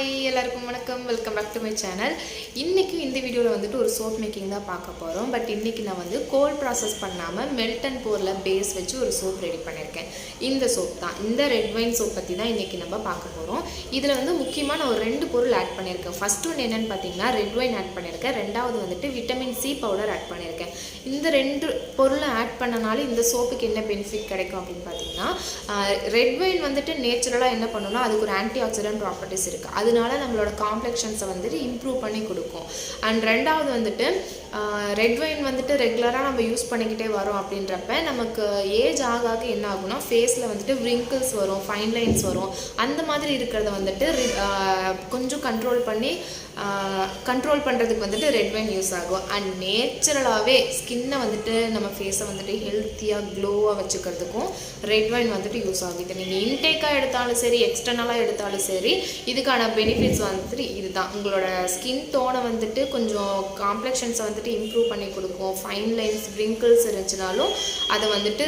Hi எல்லாருக்கும் வணக்கம், welcome back to my channel. இன்றைக்கி இந்த வீடியோவில் வந்துட்டு ஒரு சோப் மேக்கிங் தான் பார்க்க போகிறோம். பட் இன்றைக்கி நான் வந்து கோல்ட் ப்ராசஸ் பண்ணாமல் மெல்ட் அண்ட் போரில் பேஸ் வச்சு ஒரு சோப் ரெடி பண்ணியிருக்கேன். இந்த சோப் தான், இந்த ரெட்வைன் சோப் பற்றி தான் இன்றைக்கி நம்ம பார்க்க போகிறோம். இதில் வந்து முக்கியமாக நான் ஒரு 2 பொருள் ஆட் பண்ணியிருக்கேன். ஃபஸ்ட்டு ஒன்று என்னென்னு பார்த்தீங்கன்னா ரெட்வைன் ஆட் பண்ணியிருக்கேன். ரெண்டாவது வந்துட்டு விட்டமின் சி பவுடர் ஆட் பண்ணியிருக்கேன். இந்த 2 பொருளை ஆட் பண்ணனால இந்த சோப்புக்கு என்ன பெனிஃபிட் கிடைக்கும் அப்படின்னு பார்த்தீங்கன்னா, ரெட்வைன் வந்துட்டு நேச்சுரலாக என்ன பண்ணணும்னா அதுக்கு ஒரு ஆன்டிஆக்சிடென்ட் ப்ராப்பர்ட்டிஸ் இருக்குது. அதனால நம்மளோட காம்ப்ளெக்ஷன்ஸை வந்துட்டு இம்ப்ரூவ் பண்ணி கொடுக்கும். அண்ட் ரெண்டாவது வந்துட்டு ரெட்வைன் வந்துட்டு ரெகுலராக நம்ம யூஸ் பண்ணிக்கிட்டே வரோம் அப்படின்றப்ப நமக்கு ஏஜ் ஆக ஆக என்ன ஆகும்னா ஃபேஸில் வந்துட்டு ரிங்கிள்ஸ் வரும், ஃபைன் லைன்ஸ் வரும். அந்த மாதிரி இருக்கிறத வந்துட்டு கொஞ்சம் கண்ட்ரோல் பண்ணுறதுக்கு வந்துட்டு ரெட்வைன் யூஸ் ஆகும். அண்ட் நேச்சுரலாகவே ஸ்கின்னை வந்துட்டு நம்ம ஃபேஸை வந்துட்டு ஹெல்த்தியாக க்ளோவாக வச்சுக்கிறதுக்கும் ரெட்வைன் வந்துட்டு யூஸ் ஆகும். இதை நீங்கள் இன்டேக்காக எடுத்தாலும் சரி, எக்ஸ்டர்னலாக எடுத்தாலும் சரி, இதுக்கான பெனிஃபிட்ஸ் வந்துட்டு இதுதான். உங்களோட ஸ்கின் டோனை வந்துட்டு கொஞ்சம் காம்ப்ளெக்ஷன்ஸை வந்துட்டு இம்ப்ரூவ் பண்ணி கொடுக்கும். ஃபைன் லைன்ஸ், ரிங்கிள்ஸ் இருந்துச்சுனாலும் அதை வந்துட்டு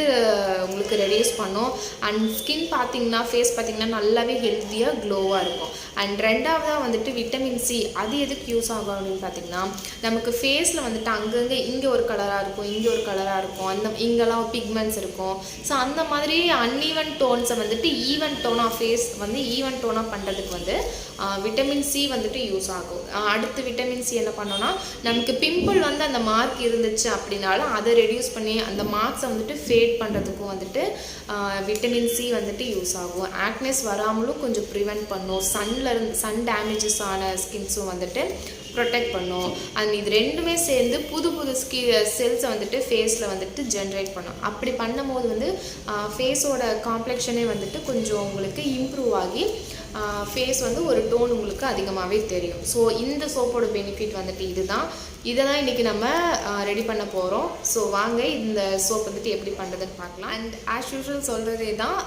உங்களுக்கு ரெடியூஸ் பண்ணும். அண்ட் ஸ்கின் பார்த்திங்கன்னா, ஃபேஸ் பார்த்திங்கன்னா நல்லாவே ஹெல்த்தியாக க்ளோவாக இருக்கும். அண்ட் ரெண்டாவதாக வந்துட்டு விட்டமின் சி, அது எதுக்கு யூஸ் ஆகும் அப்படின்னு பார்த்திங்கன்னா, நமக்கு ஃபேஸில் வந்துட்டு அங்கங்கே இங்கே ஒரு கலராக இருக்கும், இங்கே ஒரு கலராக இருக்கும், இங்கெல்லாம் பிக்மெண்ட்ஸ் இருக்கும். ஸோ அந்த மாதிரி அன்ஈவன் டோன்ஸை வந்துட்டு ஈவன் டோனாக, ஃபேஸ் வந்து ஈவன் டோனாக பண்ணுறதுக்கு வந்து விட்டமின் சி வந்துட்டு யூஸ் ஆகும். அடுத்து விட்டமின் சி என்ன பண்ணோன்னா, நமக்கு பிம்பிள் வந்து அந்த மார்க் இருந்துச்சு அப்படின்னாலும் அதை ரெடியூஸ் பண்ணி அந்த மார்க்ஸை வந்துட்டு ஃபேட் பண்ணுறதுக்கும் வந்துட்டு விட்டமின் சி வந்துட்டு யூஸ் ஆகும். ஆக்னஸ் வராமலும் கொஞ்சம் ப்ரிவென்ட் பண்ணும். சன் டேமேஜஸ் ஆன ஸ்கின்ஸும் வந்துட்டு ப்ரொடெக்ட் பண்ணும். அண்ட் இது ரெண்டுமே சேர்ந்து புது செல்ஸை வந்துட்டு ஃபேஸில் வந்துட்டு ஜென்ரேட் பண்ணும். அப்படி பண்ணும்போது வந்து ஃபேஸோட காம்ப்ளெக்ஷனே வந்துட்டு கொஞ்சம் உங்களுக்கு இம்ப்ரூவ் ஆகி ஃபேஸ் வந்து ஒரு டோன் உங்களுக்கு அதிகமாகவே தெரியும். ஸோ இந்த சோப்போட பெனிஃபிட் வந்துட்டு இதை தான் இன்றைக்கி நம்ம ரெடி பண்ண போகிறோம். ஸோ வாங்க இந்த சோப் வந்துட்டு எப்படி பண்ணுறதுன்னு பார்க்கலாம். அண்ட் ஆஸ் யூஷுவல் சொல்கிறதே தான்,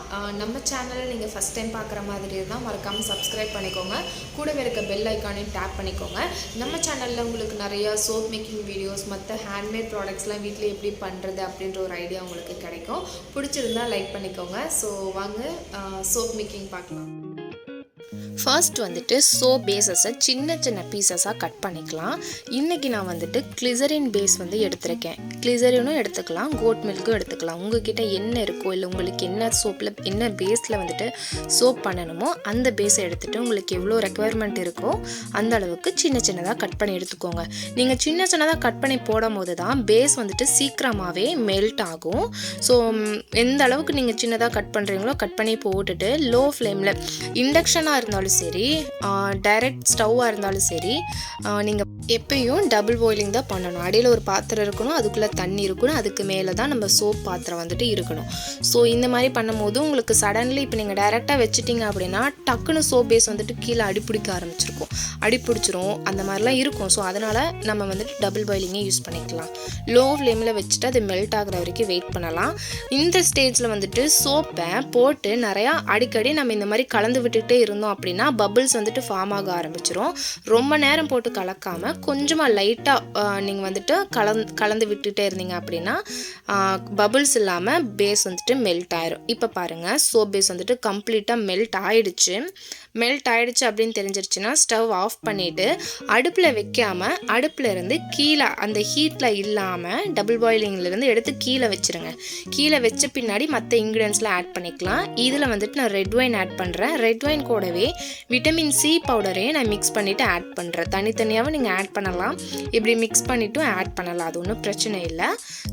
நம்ம சேனலில் நீங்கள் ஃபஸ்ட் டைம் பார்க்குற மாதிரி தான் மறக்காமல் சப்ஸ்கிரைப் பண்ணிக்கோங்க. கூடவே இருக்க பெல் ஐக்கானையும் டேப் பண்ணிக்கோங்க. நம்ம சேனலில் உங்களுக்கு நிறையா சோப் மேக்கிங் வீடியோஸ், மற்ற ஹேண்ட்மேட் ப்ராடக்ட்ஸ்லாம் வீட்டில் எப்படி பண்ணுறது அப்படின்ற ஒரு ஐடியா உங்களுக்கு கிடைக்கும். பிடிச்சிருந்தால் லைக் பண்ணிக்கோங்க. ஸோ வாங்க சோப் மேக்கிங் பார்க்கலாம். ஃபர்ஸ்ட் வந்துட்டு சோப் பேஸஸை சின்ன சின்ன பீசஸாக கட் பண்ணிக்கலாம். இன்றைக்கி நான் வந்துட்டு கிளிசரின் பேஸ் வந்து எடுத்திருக்கேன். கிளிசரினும் எடுத்துக்கலாம், கோட் மில்க்கும் எடுத்துக்கலாம். உங்கள்கிட்ட என்ன இருக்கோ, இல்லை உங்களுக்கு என்ன சோப்பில் என்ன பேஸில் வந்துட்டு சோப் பண்ணணுமோ அந்த பேஸை எடுத்துகிட்டு உங்களுக்கு எவ்வளோ ரெக்குவயர்மெண்ட் இருக்கோ அந்த அளவுக்கு சின்ன சின்னதாக கட் பண்ணி எடுத்துக்கோங்க. நீங்கள் சின்ன சின்னதாக கட் பண்ணி போடும் போது தான் பேஸ் வந்துட்டு சீக்கிரமாகவே மெல்ட் ஆகும். ஸோ எந்த அளவுக்கு நீங்கள் சின்னதாக கட் பண்ணுறீங்களோ கட் பண்ணி போட்டுட்டு லோ ஃப்ளேமில், இண்டக்ஷனாக இருந்தாலும் சரி, டைரக்ட் ஸ்டவ்வாக இருந்தாலும் சரி, நீங்கள் எப்பயும் டபுள் பாயிலிங் தான் பண்ணணும். அடியில் ஒரு பாத்திரம் இருக்கணும், அதுக்குள்ளே தண்ணி இருக்கணும், அதுக்கு மேலே தான் நம்ம சோப் பாத்திரம் வந்துட்டு இருக்கணும். ஸோ இந்த மாதிரி பண்ணும்போது உங்களுக்கு சடன்லி இப்போ நீங்கள் டைரெக்டாக வச்சுட்டிங்க அப்படின்னா டக்குன்னு சோப் பேஸ் வந்துட்டு கீழே அடிப்பிடிக்க ஆரம்பிச்சிருக்கும், அடிப்பிடிச்சிரும், அந்த மாதிரிலாம் இருக்கும். ஸோ அதனால் நம்ம வந்துட்டு டபுள் பாயிலிங்கே யூஸ் பண்ணிக்கலாம். லோ ஃப்ளேமில் வச்சுட்டு அது மெல்ட் ஆகிற வரைக்கும் வெயிட் பண்ணலாம். இந்த ஸ்டேஜில் வந்துட்டு சோப்பை போட்டு நிறையா அடிக்கடி நம்ம இந்த மாதிரி கலந்து விட்டுகிட்டே இருந்தோம் அப்படின்னா பபிள்ஸ் வந்துட்டு ஃபார்ம் ஆக ஆரம்பிச்சிரும். ரொம்ப நேரம் போட்டு கலக்காமல் கொஞ்சமாக லைட்டாக நீங்கள் வந்துட்டு கலந்து விட்டுகிட்டே இருந்தீங்க அப்படின்னா பபிள்ஸ் இல்லாமல் பேஸ் வந்துட்டு மெல்ட் ஆயிரும். இப்போ பாருங்கள், சோப் பேஸ் வந்துட்டு கம்ப்ளீட்டாக மெல்ட் ஆயிடுச்சு அப்படின்னு தெரிஞ்சிருச்சுன்னா ஸ்டவ் ஆஃப் பண்ணிவிட்டு அடுப்பில் வைக்காமல் அடுப்பில் இருந்து கீழே அந்த ஹீட்டில் இல்லாமல் டபுள் பாயிலிங்லேருந்து எடுத்து கீழே வச்சுருங்க. கீழே வச்ச பின்னாடி மற்ற இன்க்ரீடியன்ஸ்லாம் ஆட் பண்ணிக்கலாம். இதில் வந்துட்டு நான் ரெட்வைன் ஆட் பண்ணுறேன். ரெட்வைன் கூடவே விட்டமின் சி பவுடரையும் நான் மிக்ஸ் பண்ணிவிட்டு ஆட் பண்ணுறேன். தனித்தனியாகவும் நீங்கள் ஆட் பண்ணலாம், இப்படி மிக்ஸ் பண்ணிவிட்டும் ஆட் பண்ணலாம், அது ஒன்றும் பிரச்சனை இல்லை.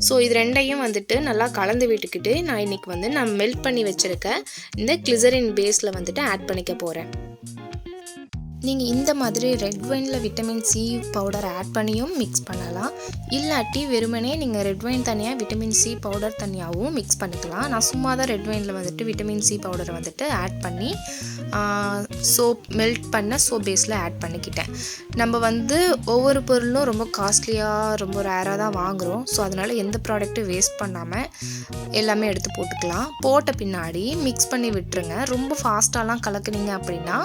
ஸோ இது ரெண்டையும் வந்துட்டு நல்லா கலந்து விட்டுக்கிட்டு நான் இன்றைக்கி வந்து நான் மெல்ட் பண்ணி வச்சுருக்க இந்த கிளிசரின் பேஸில் வந்துட்டு ஆட் பண்ணிக்க போகிறேன். நீங்கள் இந்த மாதிரி ரெட்வைனில் விட்டமின் சி பவுடர் ஆட் பண்ணியும் மிக்ஸ் பண்ணலாம். இல்லாட்டி வெறுமனே நீங்கள் ரெட்வைன் தனியாக விட்டமின் சி பவுடர் தனியாகவும் மிக்ஸ் பண்ணிக்கலாம். நான் சும்மா தான் ரெட்வைனில் வந்துட்டு விட்டமின் சி பவுடரை வந்துட்டு ஆட் பண்ணி சோப் மெல்ட் பண்ண சோப் பேஸில் ஆட் பண்ணிக்கிட்டேன். நம்ம வந்து ஒவ்வொரு பொருளும் ரொம்ப காஸ்ட்லியாக, ரொம்ப ரேராக தான் வாங்குகிறோம். ஸோ அதனால் எந்த ப்ராடக்ட்டும் வேஸ்ட் பண்ணாமல் எல்லாமே எடுத்து போட்டுக்கலாம். போட்ட பின்னாடி மிக்ஸ் பண்ணி விட்டுருங்க. ரொம்ப ஃபாஸ்ட்டாலாம் கலக்குனீங்க அப்படின்னா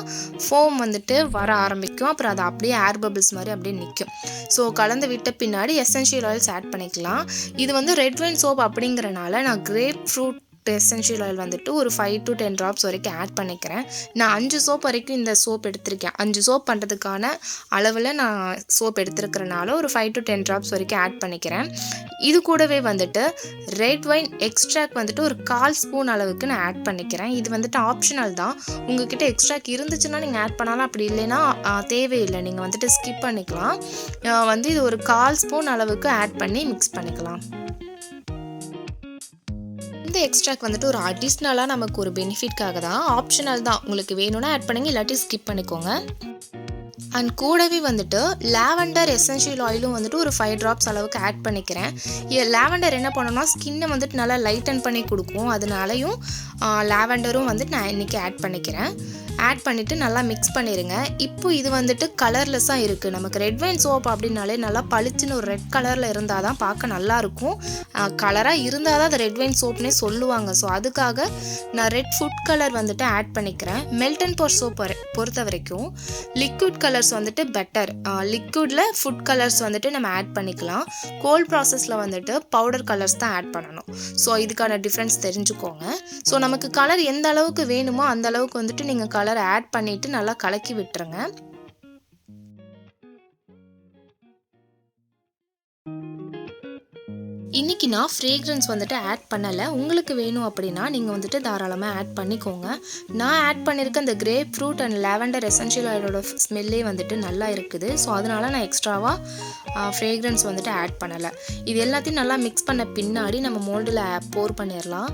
ஃபோம் வந்துட்டு வர ஆரம்பிக்கும். அப்புறம் அது அப்படியே ஏர் பபிள்ஸ் மாதிரி அப்படியே நிற்கும். ஸோ கலந்து விட்ட பின்னாடி எசென்ஷியல் ஆயில்ஸ் ஆட் பண்ணிக்கலாம். இது வந்து ரெட்வைன் சோப் அப்படிங்கிறனால நான் கிரேப் ஃப்ரூட் எசென்ஷியல் ஆயில் வந்துட்டு ஒரு 5 to 10 drops வரைக்கும் ஆட் பண்ணிக்கிறேன். நான் 5 சோப் வரைக்கும் இந்த சோப் எடுத்திருக்கேன். 5 சோப் பண்ணுறதுக்கான அளவில் நான் சோப் எடுத்துருக்கிறனால ஒரு 5 to 10 drops வரைக்கும் ஆட் பண்ணிக்கிறேன். இது கூடவே வந்துட்டு ரெட் வைன் எக்ஸ்ட்ராக்ட் வந்துட்டு ஒரு 1/4 ஸ்பூன் அளவுக்கு நான் ஆட் பண்ணிக்கிறேன். இது வந்துட்டு ஆப்ஷனல் தான். உங்ககிட்ட எக்ஸ்ட்ராக்ட் இருந்துச்சுன்னா நீங்கள் ஆட் பண்ணலாம், அப்படி இல்லைன்னா தேவையில்லை, நீங்கள் வந்துட்டு ஸ்கிப் பண்ணிக்கலாம். இது ஒரு 1/4 ஸ்பூன் அளவுக்கு ஆட் பண்ணி மிக்ஸ் பண்ணிக்கலாம். இந்த எக்ஸ்ட்ராக்ட் வந்துட்டு ஒரு அடிஷ்னலாக நமக்கு ஒரு பெனிஃபிட்காக தான், ஆப்ஷனல் தான். உங்களுக்கு வேணும்னா ஆட் பண்ணுங்க, இல்லாட்டி ஸ்கிப் பண்ணிக்கோங்க. அண்ட் கூடவே வந்துட்டு லாவெண்டர் எசென்ஷியல் ஆயிலும் வந்துட்டு ஒரு 5 drops அளவுக்கு ஆட் பண்ணிக்கிறேன். லாவெண்டர் என்ன பண்ணணும்னா ஸ்கின்னை வந்துட்டு நல்லா லைட்டன் பண்ணி கொடுக்கும், அதனாலையும் லாவெண்டரும் வந்துட்டு நான் இன்றைக்கி ஆட் பண்ணிக்கிறேன். ஆட் பண்ணிவிட்டு நல்லா மிக்ஸ் பண்ணிடுங்க. இப்போ இது வந்துட்டு கலர்லெஸ்ஸாக இருக்குது. நமக்கு ரெட் வைன் சோப் அப்படின்னாலே நல்லா பளிச்சுன்னு ஒரு ரெட் கலரில் இருந்தால் தான் பார்க்க நல்லாயிருக்கும். கலராக இருந்தால் தான் அது ரெட் வைன் சோப்னே சொல்லுவாங்க. ஸோ அதுக்காக நான் ரெட் ஃபுட் கலர் வந்துட்டு ஆட் பண்ணிக்கிறேன். மெல்ட் அண்ட் போர் சோப் பொறுத்த வரைக்கும் லிக்விட் கலர்ஸ் வந்துட்டு பெட்டர். லிக்விடில் ஃபுட் கலர்ஸ் வந்துட்டு நம்ம ஆட் பண்ணிக்கலாம். கோல்ட் ப்ராசஸில் வந்துட்டு பவுடர் கலர்ஸ் தான் ஆட் பண்ணணும். ஸோ இதுக்கான டிஃப்ரென்ஸ் தெரிஞ்சுக்கோங்க. ஸோ நமக்கு கலர் எந்த அளவுக்கு வேணுமோ அந்த அளவுக்கு வந்துட்டு நீங்கள் கலர் ஆட் பண்ணிட்டு நல்லா கலக்கி விட்டுருங்க. இன்றைக்கி நான் ஃப்ரேக்ரன்ஸ் வந்துட்டு ஆட் பண்ணலை. உங்களுக்கு வேணும் அப்படின்னா நீங்கள் வந்துட்டு தாராளமாக ஆட் பண்ணிக்கோங்க. நான் ஆட் பண்ணியிருக்க இந்த grapefruit and lavender essential ஆயிலோட ஸ்மெல்லே வந்துட்டு நல்லா இருக்குது. ஸோ அதனால் நான் எக்ஸ்ட்ராவாக ஃப்ரேக்ரன்ஸ் வந்துட்டு ஆட் பண்ணலை. இது எல்லாத்தையும் நல்லா மிக்ஸ் பண்ண பின்னாடி நம்ம மோல்டில் போர் பண்ணிடலாம்.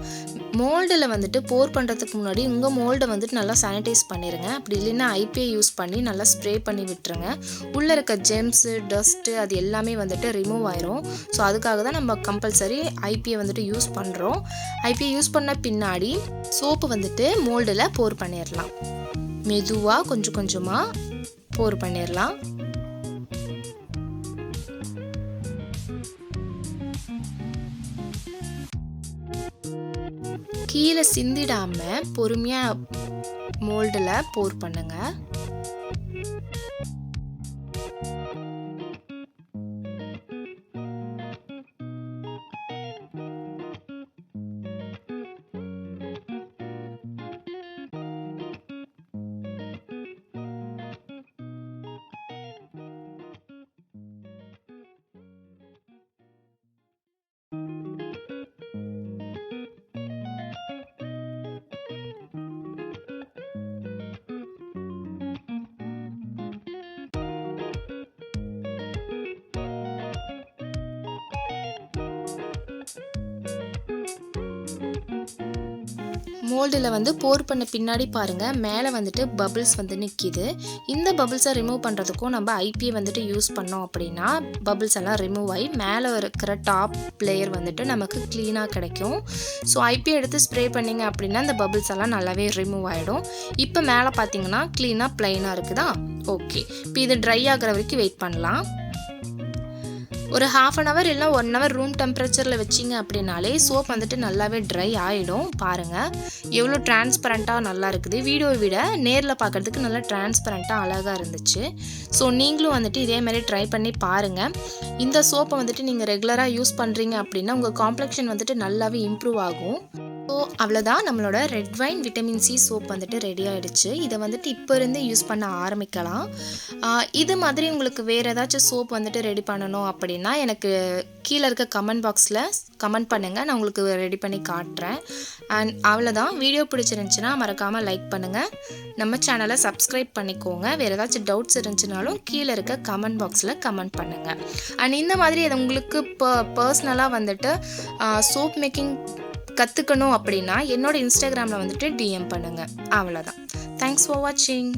மோல்டில் வந்துட்டு போர் பண்ணுறதுக்கு முன்னாடி உங்கள் மோல்டை வந்துட்டு நல்லா சானிடைஸ் பண்ணிடுங்க. அப்படி இல்லைன்னா ஐபிஐ யூஸ் பண்ணி நல்லா ஸ்ப்ரே பண்ணி விட்டுருங்க. உள்ளே இருக்க ஜெம்ஸு டஸ்ட்டு அது எல்லாமே வந்துட்டு ரிமூவ் ஆயிரும். ஸோ அதுக்காக தான் நம்ம கம்பல்சரி ஐபிஐ வந்துட்டு யூஸ் பண்ணுறோம். ஐபிஐ யூஸ் பண்ண பின்னாடி சோப்பு வந்துட்டு மோல்டில் போர் பண்ணிடலாம். மெதுவாக கொஞ்சம் கொஞ்சமாக போர் பண்ணிடலாம். கீழே சிந்திடாமல் பொறுமையாக மோல்டில் போர் பண்ணுங்க. மோல்டில் போர் பண்ண பின்னாடி பாருங்கள், மேலே வந்துட்டு பபிள்ஸ் வந்து நிற்கிது. இந்த பபிள்ஸை ரிமூவ் பண்ணுறதுக்கும் நம்ம ஐபிஐ வந்துட்டு யூஸ் பண்ணோம் அப்படின்னா பபிள்ஸ் எல்லாம் ரிமூவ் ஆகி மேலே இருக்கிற டாப் லேயர் வந்துட்டு நமக்கு க்ளீனாக கிடைக்கும். ஸோ ஐபிஐ எடுத்து ஸ்ப்ரே பண்ணிங்க அப்படின்னா இந்த பபிள்ஸ் எல்லாம் நல்லாவே ரிமூவ் ஆகிடும். இப்போ மேலே பார்த்தீங்கன்னா க்ளீனாக ப்ளைனாக இருக்குதா? ஓகே, இப்போ இது ட்ரை ஆகிற வரைக்கும் வெயிட் பண்ணலாம். ஒரு 1/2 hour இல்லை 1 hour ரூம் டெம்பரேச்சரில் வச்சிங்க அப்படின்னாலே சோப் வந்துட்டு நல்லாவே ட்ரை ஆகிடும். பாருங்கள் எவ்வளோ டிரான்ஸ்பரண்ட்டாக நல்லா இருக்குது. வீடியோவை விட நேரில் பார்க்குறதுக்கு நல்லா டிரான்ஸ்பரண்ட்டாக அழகாக இருந்துச்சு. ஸோ நீங்களும் வந்துட்டு இதே மாதிரி ட்ரை பண்ணி பாருங்கள். இந்த சோப்பை வந்துட்டு நீங்கள் ரெகுலராக யூஸ் பண்ணுறீங்க அப்படின்னா உங்கள் காம்ப்ளெக்ஷன் வந்துட்டு நல்லாவே இம்ப்ரூவ் ஆகும். ஸோ அவ்வளோதான், நம்மளோட red wine vitamin C soap வந்துட்டு ரெடி ஆகிடுச்சு. இதை வந்துட்டு இப்போ இருந்தே யூஸ் பண்ண ஆரம்பிக்கலாம். இது மாதிரி உங்களுக்கு வேறு ஏதாச்சும் சோப் வந்துட்டு ரெடி பண்ணணும் அப்படின்னா எனக்கு கீழே இருக்க கமெண்ட் பாக்ஸில் கமெண்ட் பண்ணுங்கள், நான் உங்களுக்கு ரெடி பண்ணி காட்டுறேன். அண்ட் அவ்வளோதான், வீடியோ பிடிச்சிருந்துச்சுன்னா மறக்காமல் லைக் பண்ணுங்கள், நம்ம சேனலை சப்ஸ்கிரைப் பண்ணிக்கோங்க. வேறு ஏதாச்சும் டவுட்ஸ் இருந்துச்சுனாலும் கீழே இருக்க கமெண்ட் பாக்ஸில் கமெண்ட் பண்ணுங்கள். அண்ட் இந்த மாதிரி அது உங்களுக்கு பர்சனலாக வந்துட்டு சோப் மேக்கிங் கற்றுக்கணும் அப்படின்னா என்னோட இன்ஸ்டாகிராமில் வந்துட்டு டிஎம் பண்ணுங்கள். அவ்வளோதான். தேங்க்ஸ் ஃபார் வாட்சிங்.